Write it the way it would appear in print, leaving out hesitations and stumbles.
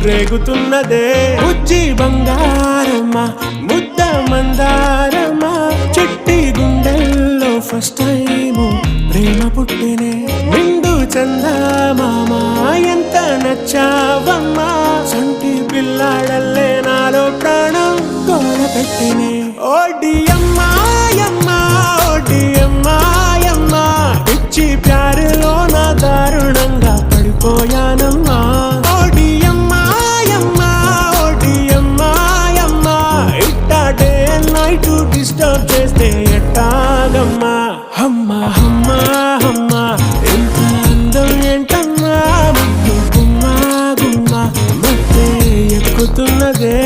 రేగుతున్నదే ఉజ్జి బంగారమ్మ ముద్ద మందారమ్మ చిట్టి గుండెల్లో ఫస్ట్ టైము ప్రేమ పుట్టినే నిండు చందమామ ఎంత నచ్చావమ్మా సంటి పిల్లాడల్లే నాలో ప్రాణం గోడ పెట్టినే ఓడియమ్మాయమ్మా ఓడియమ్మాయమ్మా పిచ్చి ప్యారులో నా దారుణంగా పడిపోయానమ్మా ఓడియమ్మాయమ్మా ఓడియమ్మాయమ్మా ఇట్టా డే అండ్ నైట్ డిస్టర్బ్ చేస్తే ఎట్టాగమ్మా అమ్మా అమ్మా అమ్మా ఎంత అందం ఏంటమ్మా ముద్దు గుమ్మా గుమ్మా మత్తే ఎక్కుతున్నదే